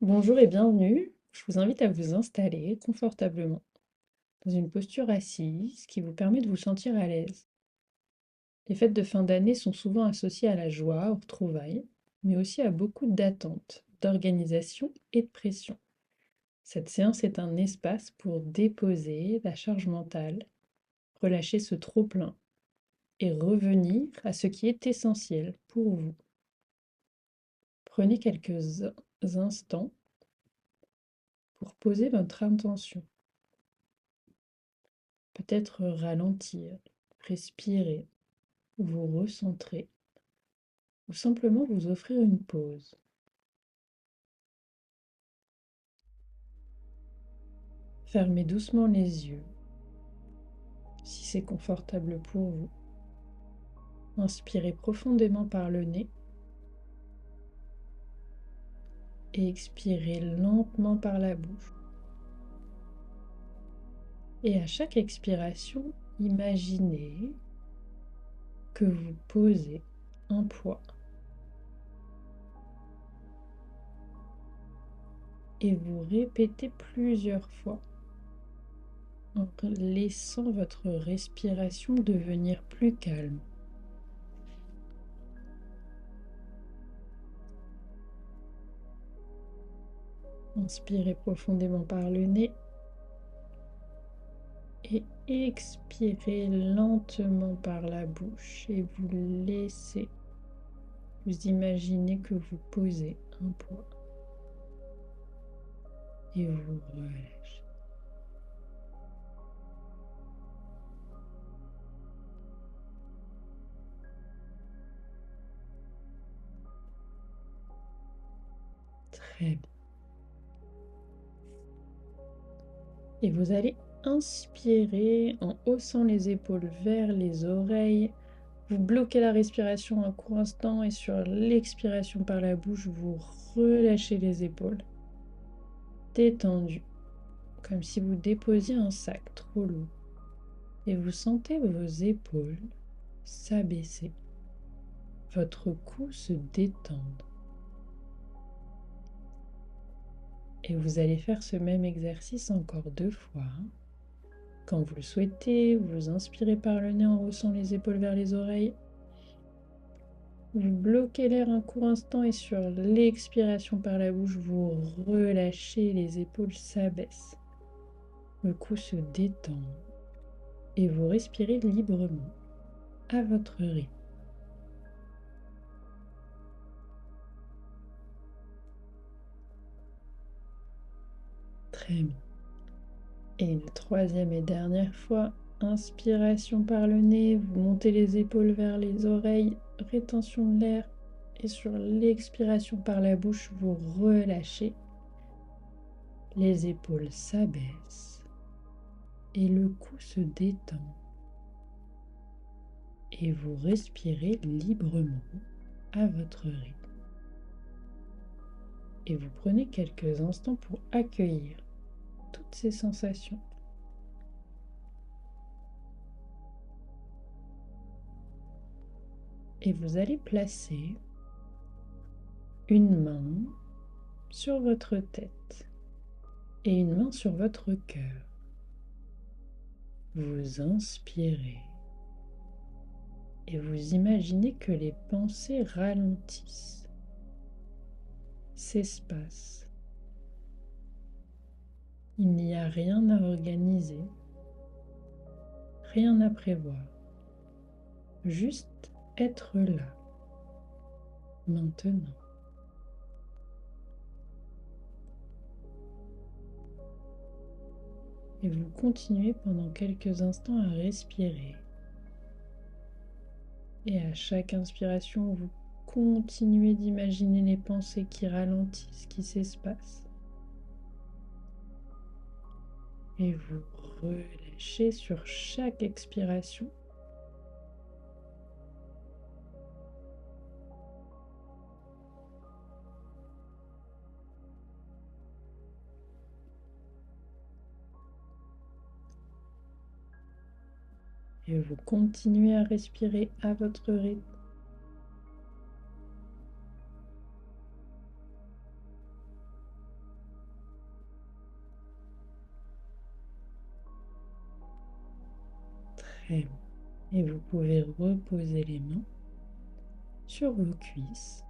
Bonjour et bienvenue. Je vous invite à vous installer confortablement dans une posture assise qui vous permet de vous sentir à l'aise. Les fêtes de fin d'année sont souvent associées à la joie, aux retrouvailles, mais aussi à beaucoup d'attentes, d'organisation et de pression. Cette séance est un espace pour déposer la charge mentale, relâcher ce trop-plein et revenir à ce qui est essentiel pour vous. Prenez quelques instants pour poser votre intention. Peut-être ralentir, respirer, vous recentrer ou simplement vous offrir une pause. Fermez doucement les yeux si c'est confortable pour vous. Inspirez profondément par le nez et expirez lentement par la bouche. Et à chaque expiration, imaginez que vous posez un poids et vous répétez plusieurs fois en laissant votre respiration devenir plus calme. Inspirez profondément par le nez et expirez lentement par la bouche et vous laissez, vous imaginez que vous posez un poids et vous relâchez. Très bien. Et vous allez inspirer en haussant les épaules vers les oreilles. Vous bloquez la respiration un court instant et sur l'expiration par la bouche, vous relâchez les épaules. Détendu, comme si vous déposiez un sac trop lourd. Et vous sentez vos épaules s'abaisser, votre cou se détendre. Et vous allez faire ce même exercice encore 2 fois. Quand vous le souhaitez, vous inspirez par le nez en haussant les épaules vers les oreilles. Vous bloquez l'air un court instant et sur l'expiration par la bouche, vous relâchez, les épaules s'abaissent. Le cou se détend et vous respirez librement à votre rythme. Très bien. Et une troisième et dernière fois, inspiration par le nez, vous montez les épaules vers les oreilles, rétention de l'air. Et sur l'expiration par la bouche, vous relâchez. Les épaules s'abaissent et le cou se détend. Et vous respirez librement à votre rythme. Et vous prenez quelques instants pour accueillir toutes ces sensations. Et vous allez placer une main sur votre tête et une main sur votre cœur. Vous inspirez et vous imaginez que les pensées ralentissent, s'espacent. Il n'y a rien à organiser, rien à prévoir, juste être là, maintenant. Et vous continuez pendant quelques instants à respirer. Et à chaque inspiration, vous continuez d'imaginer les pensées qui ralentissent, qui s'espacent. Et vous relâchez sur chaque expiration. Et vous continuez à respirer à votre rythme. Très bien. Et vous pouvez reposer les mains sur vos cuisses.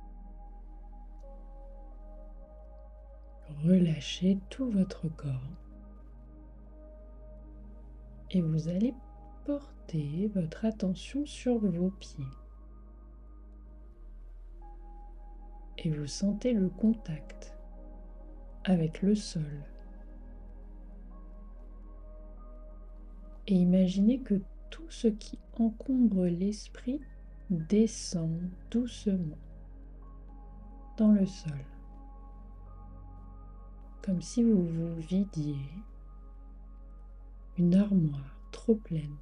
Relâchez tout votre corps. Et vous allez porter votre attention sur vos pieds. Et vous sentez le contact avec le sol. Et imaginez que tout ce qui encombre l'esprit descend doucement dans le sol, comme si vous vous vidiez une armoire trop pleine.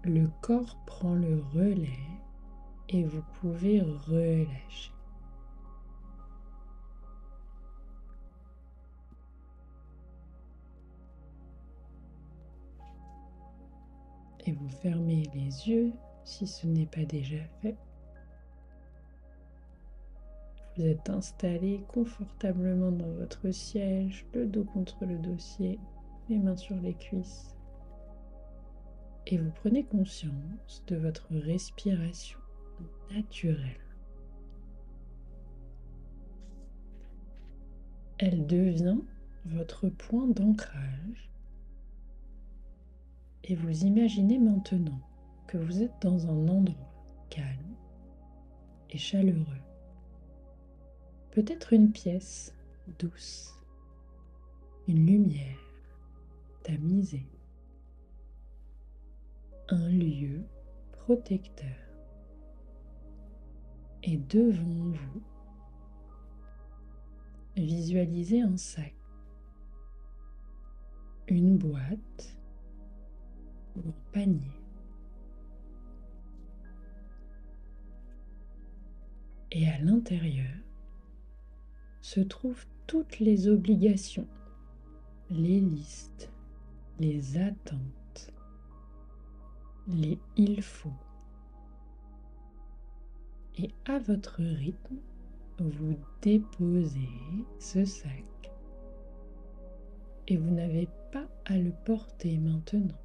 Le corps prend le relais et vous pouvez relâcher. Et vous fermez les yeux si ce n'est pas déjà fait. Vous êtes installé confortablement dans votre siège, le dos contre le dossier, les mains sur les cuisses. Et vous prenez conscience de votre respiration naturelle. Elle devient votre point d'ancrage. Et vous imaginez maintenant que vous êtes dans un endroit calme et chaleureux. Peut-être une pièce douce, une lumière tamisée, un lieu protecteur. Et devant vous, visualisez un sac, une boîte ou un panier. Et à l'intérieur se trouvent toutes les obligations, les listes, les attentes, les il faut. Et à votre rythme, vous déposez ce sac. Et vous n'avez pas à le porter maintenant.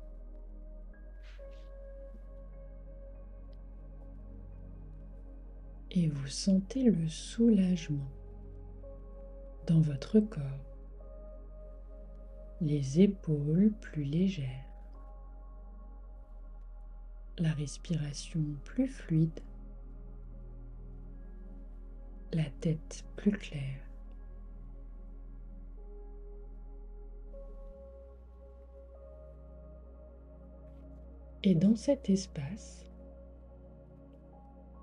Et vous sentez le soulagement dans votre corps, les épaules plus légères, la respiration plus fluide, la tête plus claire. Et dans cet espace,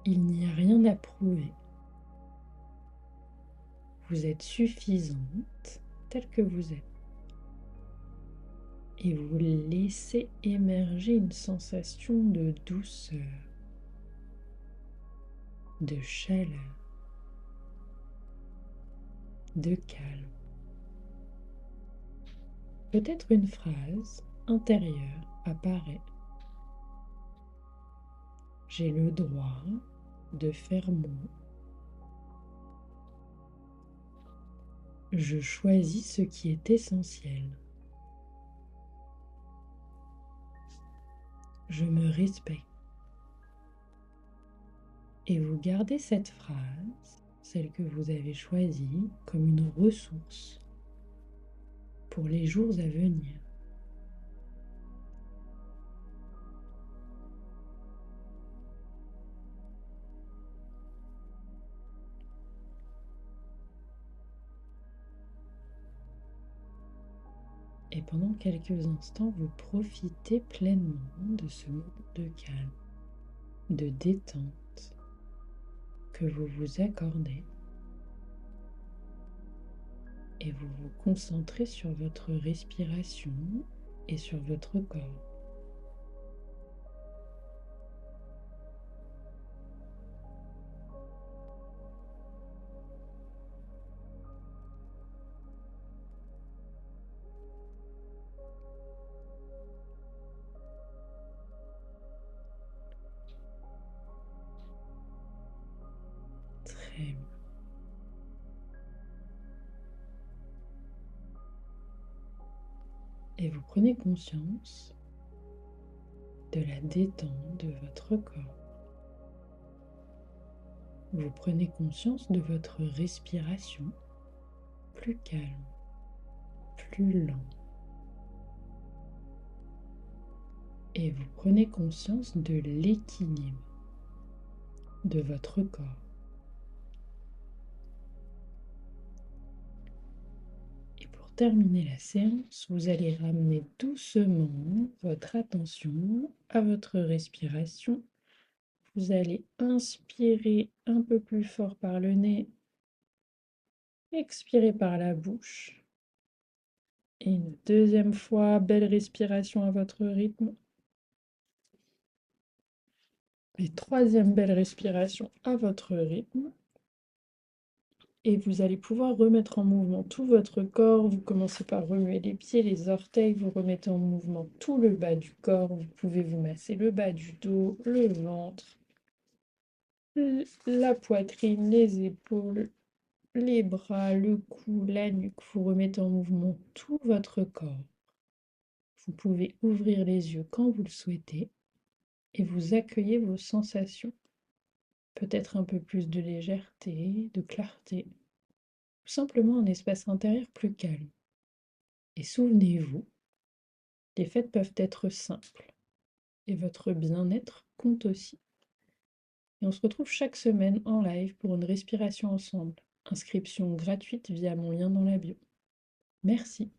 il n'y a rien à prouver. Vous êtes suffisante telle que vous êtes. Et vous laissez émerger une sensation de douceur, de chaleur, de calme. Peut-être une phrase intérieure apparaît. J'ai le droit de faire moins. Je choisis ce qui est essentiel. Je me respecte. Et vous gardez cette phrase, celle que vous avez choisie, comme une ressource pour les jours à venir. Et pendant quelques instants, vous profitez pleinement de ce moment de calme, de détente que vous vous accordez. Et vous vous concentrez sur votre respiration et sur votre corps. Très bien. Et vous prenez conscience de la détente de votre corps. Vous prenez conscience de votre respiration plus calme, plus lent. Et vous prenez conscience de l'équilibre de votre corps. Et pour terminer la séance, vous allez ramener doucement votre attention à votre respiration. Vous allez inspirer un peu plus fort par le nez, expirer par la bouche. Et une deuxième fois, belle respiration à votre rythme. Et troisième belle respiration à votre rythme. Et vous allez pouvoir remettre en mouvement tout votre corps. Vous commencez par remuer les pieds, les orteils. Vous remettez en mouvement tout le bas du corps. Vous pouvez vous masser le bas du dos, le ventre, la poitrine, les épaules, les bras, le cou, la nuque. Vous remettez en mouvement tout votre corps. Vous pouvez ouvrir les yeux quand vous le souhaitez et vous accueillez vos sensations. Peut-être un peu plus de légèreté, de clarté, ou simplement un espace intérieur plus calme. Et souvenez-vous, les fêtes peuvent être simples et votre bien-être compte aussi. Et on se retrouve chaque semaine en live pour une respiration ensemble. Inscription gratuite via mon lien dans la bio. Merci.